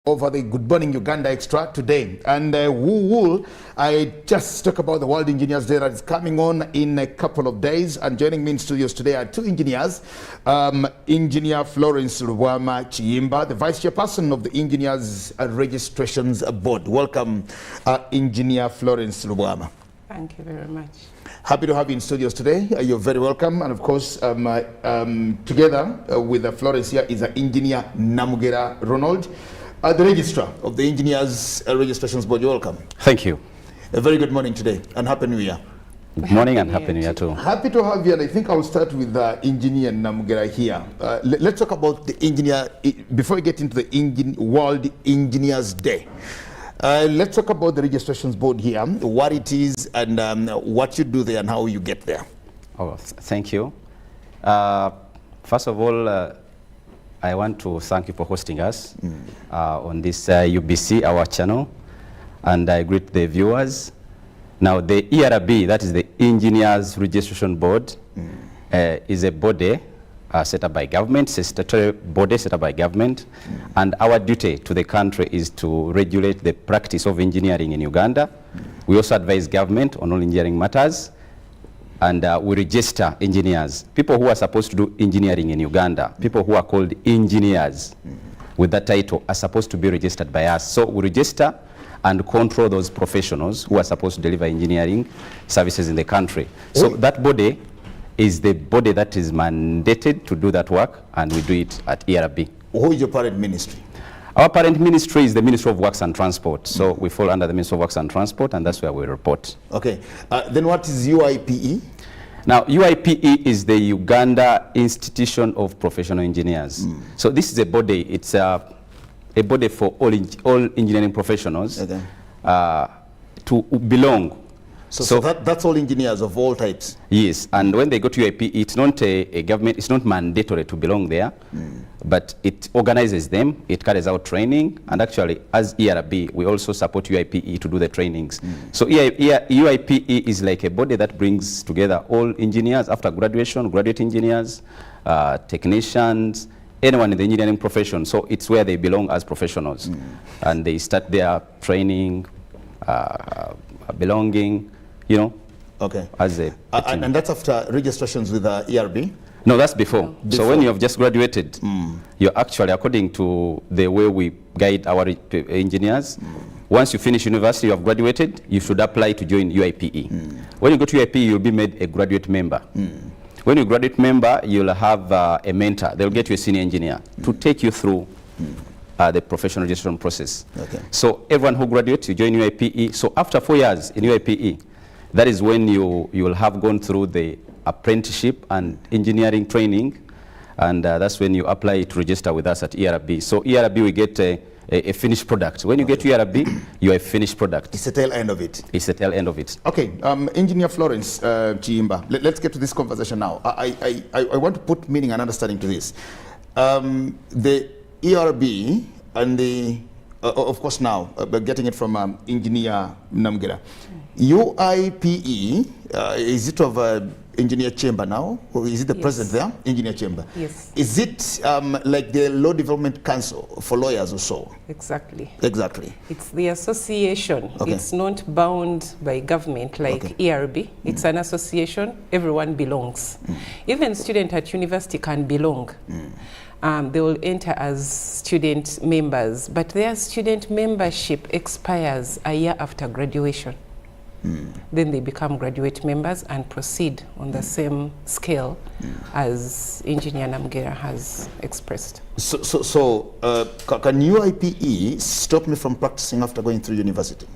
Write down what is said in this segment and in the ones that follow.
Over the Good Morning Uganda Extra today, and I just talk about the World Engineers Day that is coming on in a couple of days. And joining me in studios today are two engineers, Engineer Florence Rubwama Chiyimba, the Vice Chairperson of the Engineers Registrations Board. Welcome, Engineer Florence Rubwama. Thank you very much. Happy to have you in studios today. You're very welcome. And of course, together with Florence here is Engineer Namugera Ronald, the registrar of the Engineers Registrations Board. You're welcome. Thank you. A very good morning today, and Happy New Year. Good morning and Happy New Year too. Happy to have you, and I think I'll start with Engineer Namugera here. Let's talk about the engineer, before we get into the World Engineers Day. Let's talk about the Registrations Board here, what it is, and what you do there, and how you get there. Oh, thank you. First of all, I want to thank you for hosting us on this UBC, our channel, and I greet the viewers. Now, the ERB, that is the Engineers Registration Board, is a body set up by government, a statutory body set up by government, and our duty to the country is to regulate the practice of engineering in Uganda. We also advise government on all engineering matters, and we register engineers, people who are supposed to do engineering in Uganda, people who are called engineers with that title are supposed to be registered by us. So we register and control those professionals who are supposed to deliver engineering services in the country. So that body is the body that is mandated to do that work, and we do it at ERB. Who is your parent ministry? Our parent ministry is the Ministry of Works and Transport. So we fall under the Ministry of Works and Transport, and that's where we report. Okay. Then what is UIPE? Now, UIPE is the Uganda Institution of Professional Engineers. So this is a body, it's a body for all engineering professionals to belong. So that's all engineers of all types? Yes, and when they go to UIPE, it's not a government, it's not mandatory to belong there, but it organizes them, it carries out training, and actually, as ERB, we also support UIPE to do the trainings. So UIPE is like a body that brings together all engineers after graduation, graduate engineers, technicians, anyone in the engineering profession. So it's where they belong as professionals. And they start their training, belonging, you know, as a and that's after registrations with the ERB? No, that's before. So when you have just graduated, you're actually, according to the way we guide our engineers, once you finish university, you have graduated, you should apply to join UIPE. When you go to UIPE, you'll be made a graduate member. When you graduate member, you'll have a mentor. They'll get you a senior engineer to take you through the professional registration process. So everyone who graduates, you join UIPE. So after 4 years in UIPE, that is when you will have gone through the apprenticeship and engineering training, and that's when you apply to register with us at ERB. So ERB, we get a finished product. When you get to ERB, you are a finished product. It's the tail end of it. It's the tail end of it. Okay, Engineer Florence Chiyimba, let's get to this conversation now. I want to put meaning and understanding to this. The ERB and the, of course now, getting it from Engineer Namugera, UIPE, is it of Engineer Chamber now? Or is it the president there? Engineer Chamber. Yes. Is it like the Law Development Council for lawyers or so? Exactly. Exactly. It's the association. It's not bound by government like ERB. It's an association. Everyone belongs. Even students at university can belong. They will enter as student members, but their student membership expires a year after graduation. Then they become graduate members and proceed on the same scale as Engineer Namugera has expressed. So can UIPE stop me from practicing after going through university?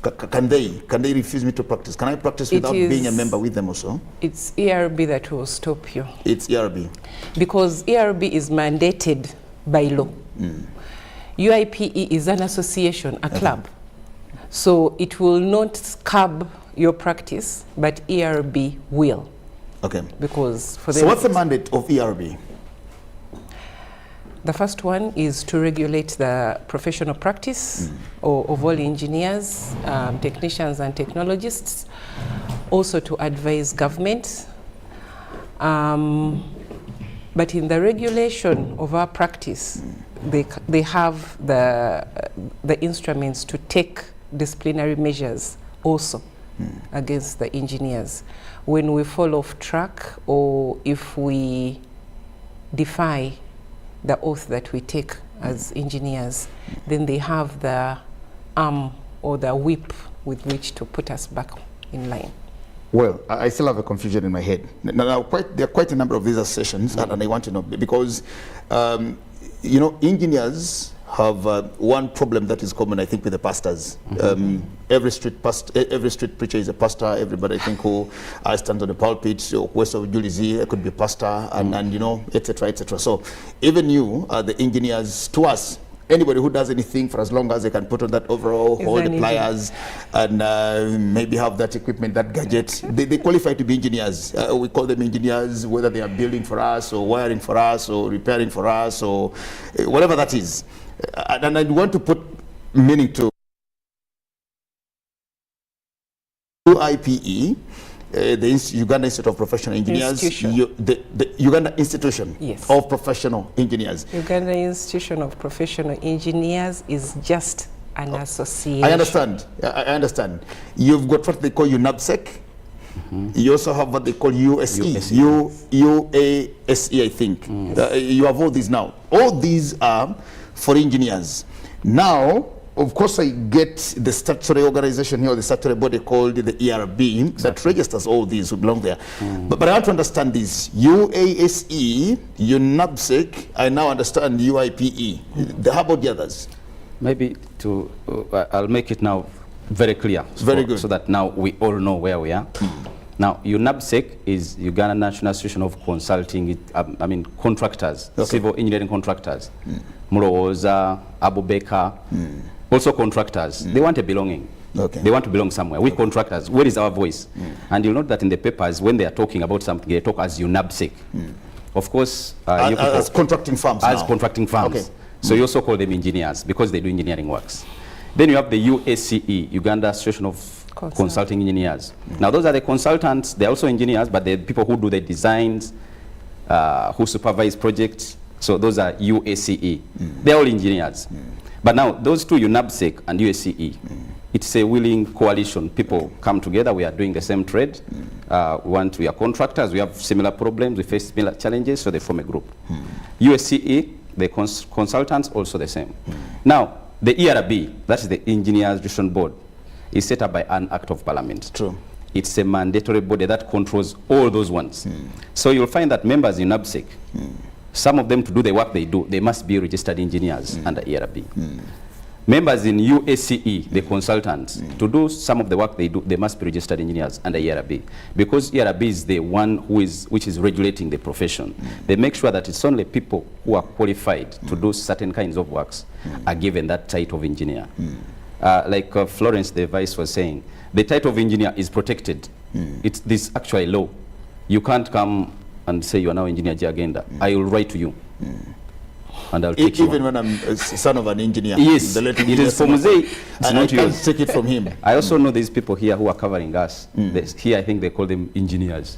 Can they refuse me to practice? Can I practice without being a member with them also? It's ERB that will stop you. It's ERB. Because ERB is mandated by law. UIPE is an association, a club. So it will not curb your practice, but ERB will. Because for so what's the mandate of ERB? The first one is to regulate the professional practice of all engineers, technicians and technologists, also to advise government. But in the regulation of our practice, they have the instruments to take disciplinary measures also against the engineers when we fall off track, or if we defy the oath that we take as engineers. Then they have the arm or the whip with which to put us back in line. Well, I still have a confusion in my head. Now, there are quite a number of these assertions, and I want to know, because, you know, engineers have one problem that is common, I think, with the pastors. Every street preacher is a pastor. Everybody, I think, who stands on the pulpit, or west of Julizi, could be a pastor, and you know, etc., etc. So even you, the engineers, to us, anybody who does anything, for as long as they can put on that overall, hold the pliers, and maybe have that equipment, that gadget, they qualify to be engineers. We call them engineers, whether they are building for us, or wiring for us, or repairing for us, or whatever that is. And I want to put meaning to UIPE, the Uganda Institute of Professional Engineers, the Uganda Institution of Professional Engineers. Uganda Institution of Professional Engineers is just an association. I understand. I understand. You've got what they call UNABSEC. You also have what they call UASE, I think. You have all these now. All these are for engineers. Now, of course, I get the statutory organization here, the statutory body called the ERB, that registers all these who belong there. But I want to understand this. UASE, UNABSEC, I now understand UIPE. How about the others? Maybe to, I'll make it now very clear. Very good. So that now we all know where we are. Now, UNABSEC is Uganda National Association of Consulting, I mean, contractors, civil engineering contractors. Muroza, Abubeka, also contractors. They want a belonging. They want to belong somewhere. We contractors, where is our voice? And you'll note that in the papers, when they are talking about something, they talk as UNABSEC. Of course, as contracting firms. As contracting firms. So you also call them engineers because they do engineering works. Then you have the UACE, Uganda Association of Consulting Engineers. Now those are the consultants. They're also engineers, but they're people who do the designs, who supervise projects. So those are UACE. They're all engineers. But now those two, UNABSEC and UACE, it's a willing coalition. People come together. We are doing the same trade. We are contractors. We have similar problems. We face similar challenges. So they form a group. UACE, the consultants, also the same. Now, the ERB, that's the Engineers Registration Board, is set up by an act of parliament. True. It's a mandatory body that controls all those ones. So you'll find that members in UNABSEC, some of them, to do the work they do, they must be registered engineers under ERB. Members in UACE, the consultants, to do some of the work they do, they must be registered engineers under ERB. Because ERB is the one which is regulating the profession. They make sure that it's only people who are qualified to do certain kinds of works are given that title of engineer. Like Florence, the vice, was saying, the title of engineer is protected. It's this actually law. You can't come and say you are now engineer Jagenda. I will write to you. And I'll take even when I'm a son of an engineer. Yes, it is for Mosaic. And I can't take it from him. I also know these people here who are covering us. Here, I think they call them engineers.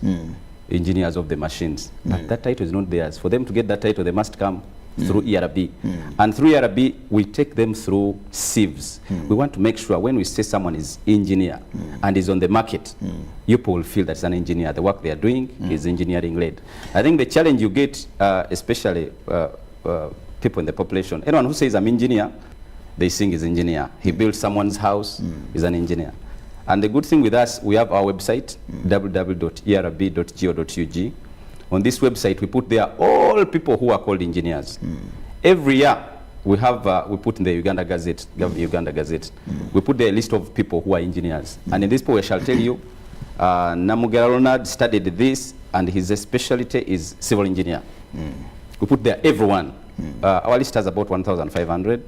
Engineers of the machines. But that title is not theirs. For them to get that title, they must come through ERB. And through ERB, we take them through sieves. We want to make sure when we say someone is engineer and is on the market, you people will feel that's an engineer. The work they are doing is engineering led. I think the challenge you get, especially people in the population, anyone who says I'm engineer, they think is engineer. He built someone's house, is an engineer. And the good thing with us, we have our website, www.erb.go.ug. On this website, we put there all people who are called engineers. Every year, we have we put in the Uganda Gazette, Uganda Gazette. We put there a list of people who are engineers. And in this poll, I shall tell you, Namugera Ronald studied this, and his specialty is civil engineer. We put there everyone. Our list has about 1,500.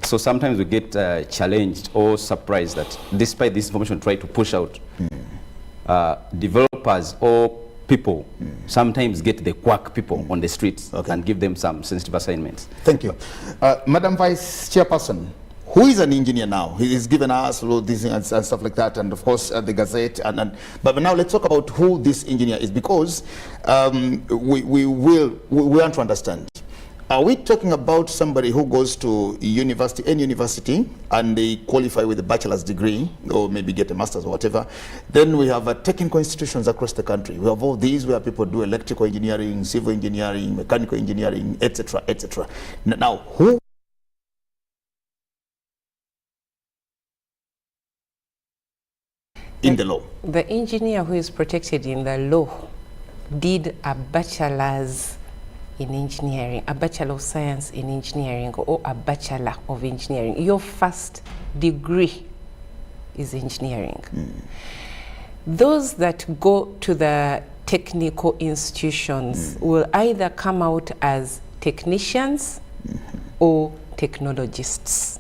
So sometimes we get challenged or surprised that despite this information we try to push out, developers or people sometimes get the quack people on the streets and give them some sensitive assignments. Thank you. Madam Vice Chairperson, who is an engineer now? He's given us all these things and stuff like that, and of course the Gazette. But now let's talk about who this engineer is, because we want to understand. Are we talking about somebody who goes to university, any university, and they qualify with a bachelor's degree, or maybe get a master's or whatever? Then we have technical institutions across the country. We have all these where people do electrical engineering, civil engineering, mechanical engineering, etc., etc. Now, who in the law? The engineer who is protected in the law did a bachelor's in engineering, a Bachelor of Science in Engineering, or a Bachelor of Engineering. Your first degree is engineering. Those that go to the technical institutions will either come out as technicians or technologists.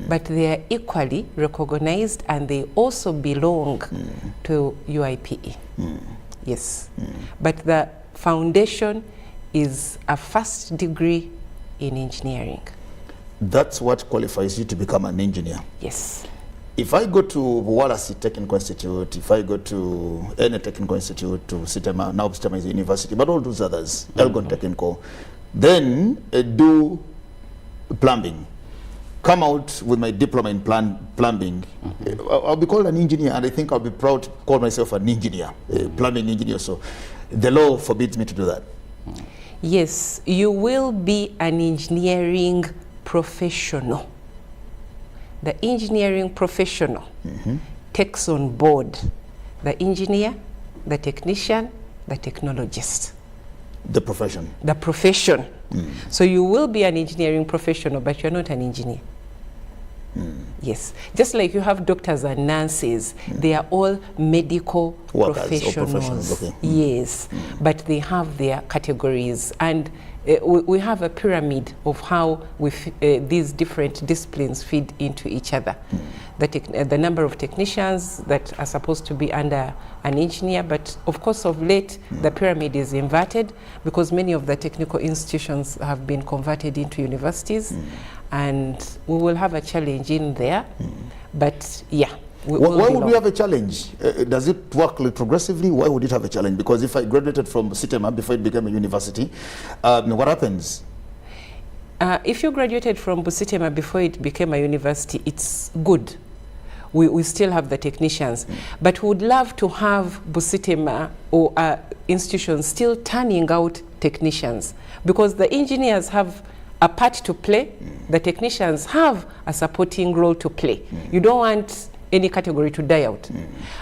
But they are equally recognized, and they also belong to UIPE. Yes. But the foundation is a first degree in engineering. That's what qualifies you to become an engineer. Yes. If I go to Wallasey Technical Institute, if I go to any technical institute, to Sitema, now Sitema is a university, but all those others, Elgon Technical, then do plumbing, come out with my diploma in plumbing, I'll be called an engineer, and I think I'll be proud to call myself an engineer, a plumbing engineer. So the law forbids me to do that. Yes, you will be an engineering professional. The engineering professional takes on board the engineer, the technician, the technologist. The profession. The profession. So you will be an engineering professional, but you're not an engineer. Yes. Just like you have doctors and nurses, they are all medical professionals. Okay. Yes. But they have their categories. And we have a pyramid of how these different disciplines feed into each other. The number of technicians that are supposed to be under an engineer, but of course of late the pyramid is inverted because many of the technical institutions have been converted into universities, and we will have a challenge in there. But yeah. Why would we have a challenge? Does it work progressively? Why would it have a challenge? Because if I graduated from Sitema before it became a university, what happens? If you graduated from Busitema before it became a university, it's good. We still have the technicians. But we would love to have Busitema or institutions still turning out technicians, because the engineers have a part to play, the technicians have a supporting role to play. You don't want any category to die out.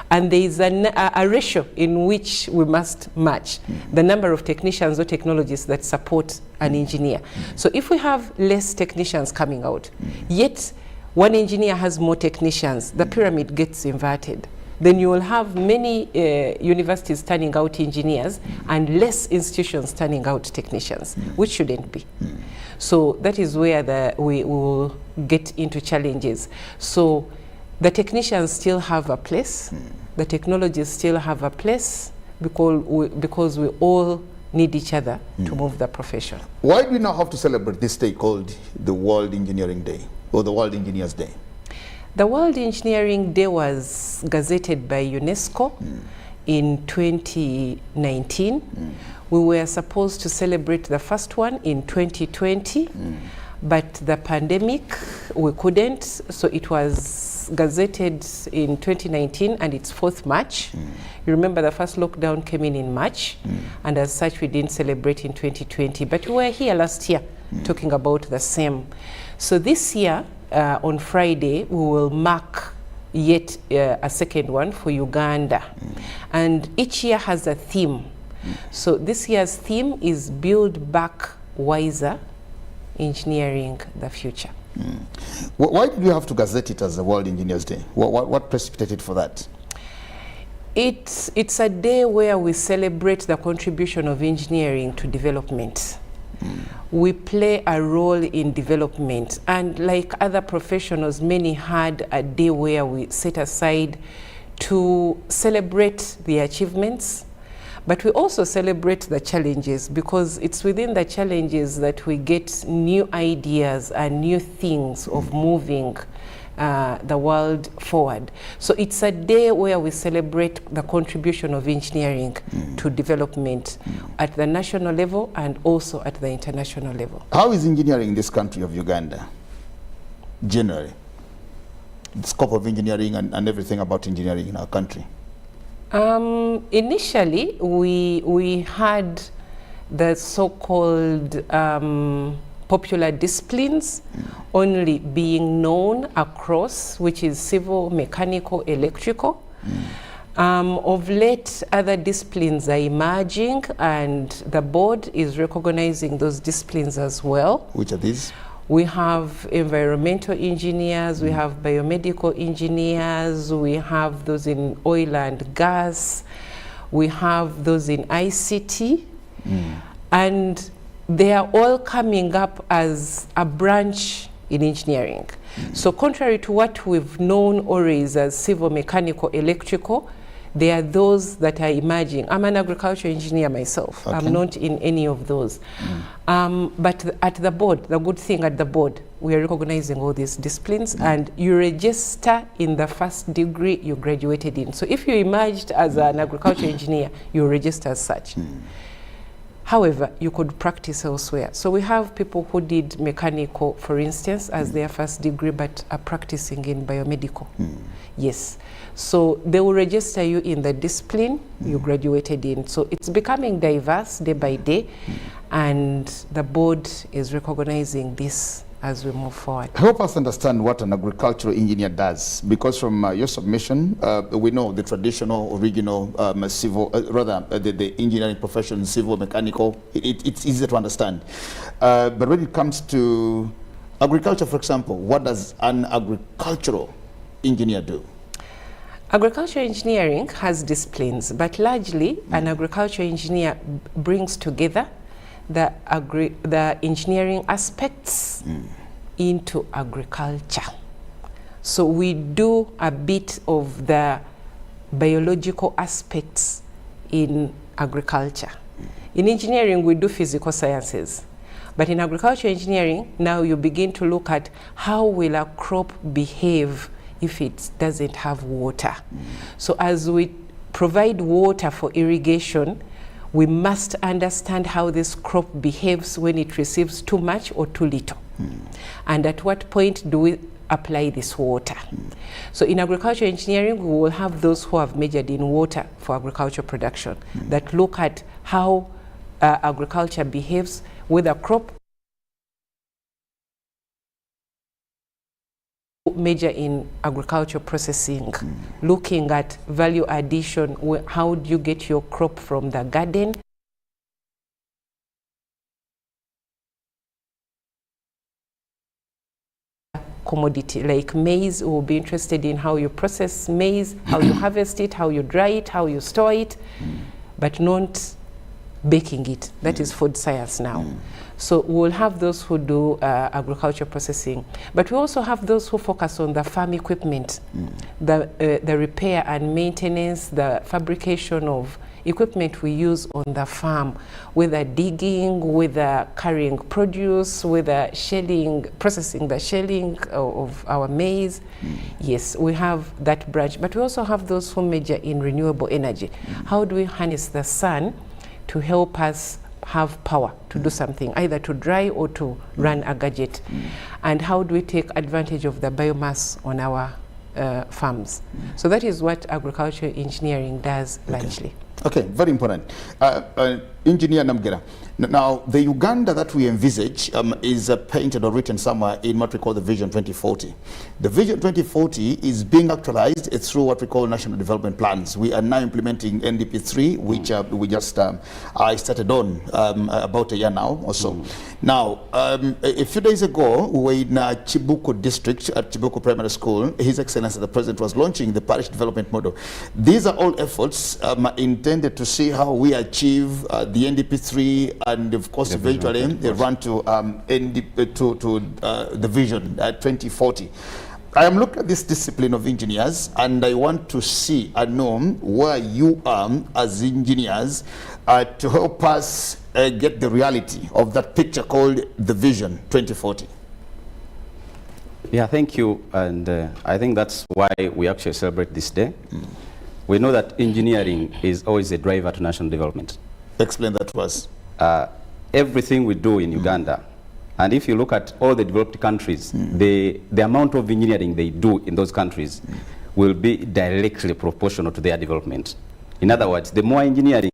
And there is a ratio in which we must match the number of technicians or technologists that support an engineer. So if we have less technicians coming out, yet one engineer has more technicians, the pyramid gets inverted. Then you will have many universities turning out engineers and less institutions turning out technicians, which shouldn't be. So that is where we will get into challenges. So the technicians still have a place, the technologists still have a place, because we all need each other to move the profession. Why do we now have to celebrate this day called the World Engineering Day, or the World Engineers Day? The World Engineering Day was gazetted by UNESCO in 2019. We were supposed to celebrate the first one in 2020, but the pandemic, we couldn't, so it was gazetted in 2019, and it's 4th March. You remember the first lockdown came in March, and as such we didn't celebrate in 2020, but we were here last year talking about the same. So this year, on Friday, we will mark yet a second one for Uganda. And each year has a theme. So this year's theme is Build Back Wiser, Engineering the Future. Why did we have to gazette it as the World Engineers Day? What precipitated for that? It's a day where we celebrate the contribution of engineering to development. We play a role in development, and like other professionals, many had a day where we set aside to celebrate the achievements, But we also celebrate the challenges, because it's within the challenges that we get new ideas and new things of moving the world forward. So it's a day where we celebrate the contribution of engineering to development at the national level and also at the international level. How is engineering in this country of Uganda, generally? The scope of engineering and everything about engineering in our country? Initially, we had the so-called popular disciplines only being known across, which is civil, mechanical, electrical. Of late, other disciplines are emerging, and the board is recognizing those disciplines as well. Which are these? We have environmental engineers, we have biomedical engineers, we have those in oil and gas, we have those in ICT, and they are all coming up as a branch in engineering. So contrary to what we've known always as civil, mechanical, electrical, there are those that are emerging. I'm an agricultural engineer myself. Okay. I'm not in any of those. But at the board, the good thing at the board, we are recognizing all these disciplines, and you register in the first degree you graduated in. So if you emerged as an agricultural engineer, you register as such. However, you could practice elsewhere. So we have people who did mechanical, for instance, as their first degree, but are practicing in biomedical. Yes. So they will register you in the discipline you graduated in. So it's becoming diverse day by day, and the board is recognizing this as we move forward. Help us understand what an agricultural engineer does, because from your submission, we know the traditional, original, civil, the engineering profession, civil, mechanical, it's easy to understand. But when it comes to agriculture, for example, what does an agricultural engineer do? Agricultural engineering has disciplines, but largely an agricultural engineer brings together the engineering aspects into agriculture. So we do a bit of the biological aspects in agriculture. In engineering, we do physical sciences. But in agricultural engineering, now you begin to look at how will a crop behave if it doesn't have water. So as we provide water for irrigation, we must understand how this crop behaves when it receives too much or too little. And at what point do we apply this water? So in agricultural engineering, we will have those who have majored in water for agricultural production that look at how agriculture behaves with a crop. Major in agricultural processing, looking at value addition. How do you get your crop from the garden commodity like maize? We'll be interested in how you process maize, how you harvest it, how you dry it, how you store it, but not baking it. That is food science now. So we'll have those who do agriculture processing, but we also have those who focus on the farm equipment, the repair and maintenance, the fabrication of equipment we use on the farm, whether digging, whether carrying produce, whether shelling, processing the shelling of our maize. Yes, we have that branch, but we also have those who major in renewable energy. How do we harness the sun to help us have power to do something, either to dry or to run a gadget? And how do we take advantage of the biomass on our farms? So that is what agricultural engineering does largely. Okay, very important. Engineer Namgera, now the Uganda that we envisage is painted or written somewhere in what we call the Vision 2040. The Vision 2040 is being actualized through what we call national development plans. We are now implementing NDP3, which we just I started on about a year now or so. Now, a few days ago, we were in Chibuku district at Chibuku Primary School. His Excellency the President was launching the parish development model. These are all efforts intended to see how we achieve the NDP3 and of course eventually run to the Vision 2040. I am looking at this discipline of engineers, and I want to see and know where you are as engineers to help us get the reality of that picture called the Vision 2040. Yeah, thank you. And I think that's why we actually celebrate this day. We know that engineering is always a driver to national development. Explain that to us. Everything we do in Uganda, and if you look at all the developed countries, the amount of engineering they do in those countries will be directly proportional to their development. In other words, the more engineering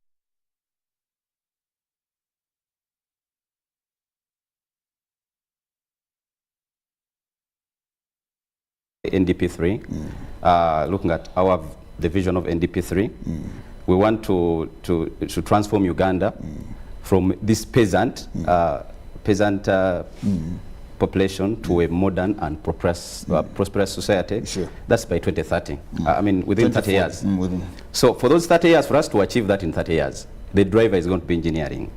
NDP3, looking at the vision of NDP3, we want to transform Uganda from this peasant population to a modern and prosperous society. Sure. That's by 2030. I mean, within 30 years. So for those 30 years, for us to achieve that in 30 years, the driver is going to be engineering.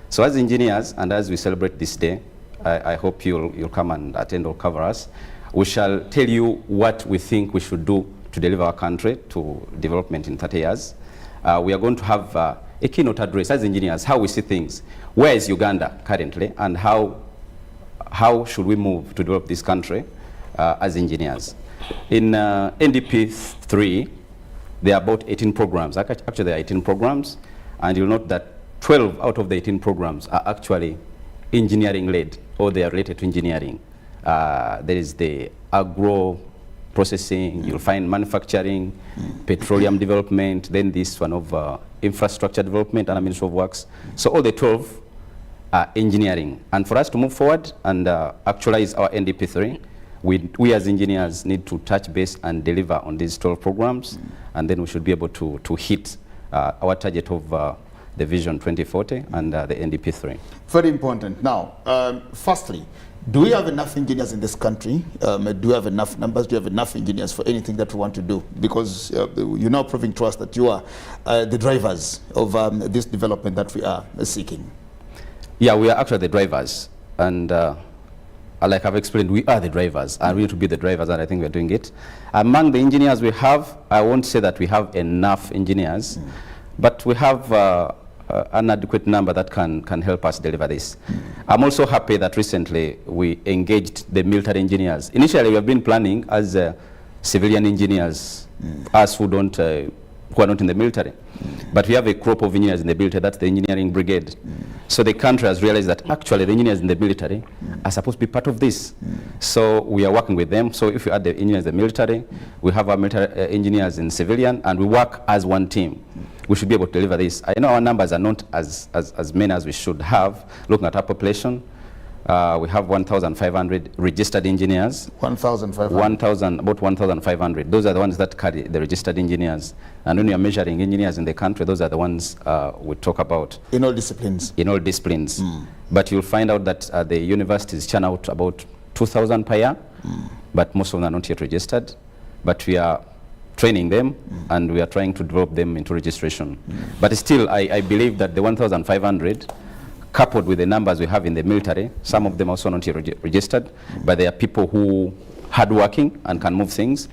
So as engineers, and as we celebrate this day, I hope you'll come and attend or cover us. We shall tell you what we think we should do to deliver our country to development in 30 years. We are going to have a keynote address as engineers, how we see things. Where is Uganda currently, and how should we move to develop this country as engineers? In NDP 3, there are about 18 programs. Actually, there are 18 programs, and you'll note that 12 out of the 18 programs are actually engineering-led, or they are related to engineering. There is the agro processing, you'll find manufacturing, petroleum development, then this one of infrastructure development and Ministry of Works. So all the 12 are engineering. And for us to move forward and actualize our NDP3, we as engineers need to touch base and deliver on these 12 programs, and then we should be able to hit our target of the Vision 2040 and the NDP3. Very important. Now, firstly, do we have enough engineers in this country? Do we have enough numbers? Do you have enough engineers for anything that we want to do? Because you're now proving to us that you are the drivers of this development that we are seeking. Yeah, we are actually the drivers. And like I've explained, we are the drivers. And we need to be the drivers, and I think we're doing it. Among the engineers we have, I won't say that we have enough engineers, but we have an adequate number that can help us deliver this. I'm also happy that recently we engaged the military engineers. Initially, we have been planning as civilian engineers, us who are not in the military. But we have a crop of engineers in the military, that's the engineering brigade. So the country has realized that actually the engineers in the military are supposed to be part of this. So we are working with them. So if you add the engineers in the military, we have our military engineers in civilian, and we work as one team. We should be able to deliver this. I know our numbers are not as many as we should have. Looking at our population, we have 1,500 registered engineers. 1,500? About 1,500. Those are the ones that carry the registered engineers. And when you are measuring engineers in the country, those are the ones we talk about. In all disciplines? In all disciplines. But you'll find out that the universities churn out about 2,000 per year, but most of them are not yet registered. But we are training them, and we are trying to develop them into registration. But still, I believe that the 1,500, coupled with the numbers we have in the military, some of them also not yet registered, but they are people who are hardworking and can move things.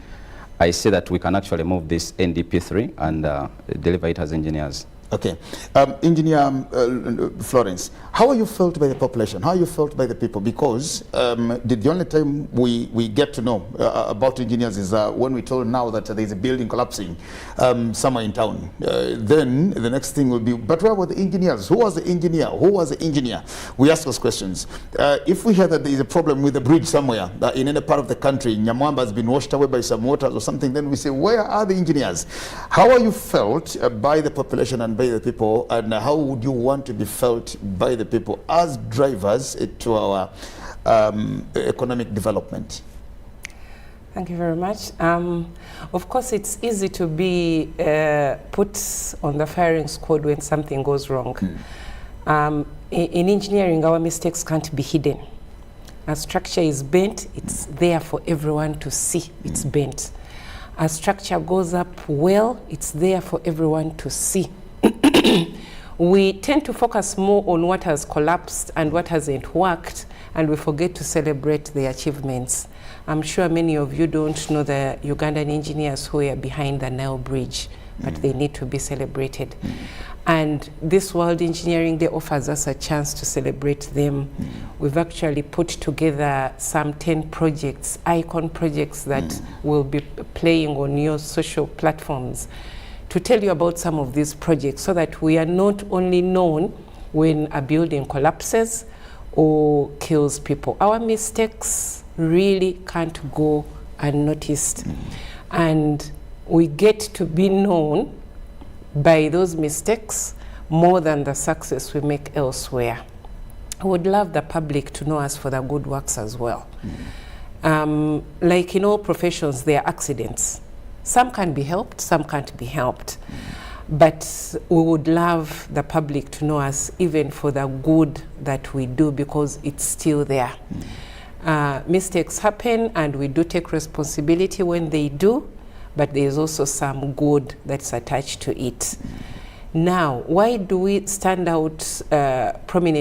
I say that we can actually move this NDP3 and deliver it as engineers. Okay. Engineer Florence, how are you felt by the population? How are you felt by the people? Because the only time we get to know about engineers is when we told now that there's a building collapsing somewhere in town. Then the next thing will be, but where were the engineers? Who was the engineer? Who was the engineer? We ask those questions. If we hear that there is a problem with a bridge somewhere in any part of the country, Nyamwamba has been washed away by some waters or something, then we say, where are the engineers? How are you felt by the population and by the people, and how would you want to be felt by the people as drivers to our economic development? Thank you very much. Of course, it's easy to be put on the firing squad when something goes wrong. In engineering, our mistakes can't be hidden. A structure is bent, it's there for everyone to see it's bent. A structure goes up well, it's there for everyone to see. We tend to focus more on what has collapsed and what hasn't worked, and we forget to celebrate the achievements. I'm sure many of you don't know the Ugandan engineers who are behind the Nile Bridge, but they need to be celebrated. And this World Engineering Day offers us a chance to celebrate them. We've actually put together some 10 projects, icon projects that will be playing on your social platforms, to tell you about some of these projects so that we are not only known when a building collapses or kills people. Our mistakes really can't go unnoticed. And we get to be known by those mistakes more than the success we make elsewhere. I would love the public to know us for the good works as well. Like in all professions, there are accidents. Some can be helped, some can't be helped. But we would love the public to know us even for the good that we do, because it's still there. Mistakes happen and we do take responsibility when they do, but there's also some good that's attached to it. Now, why do we stand out prominently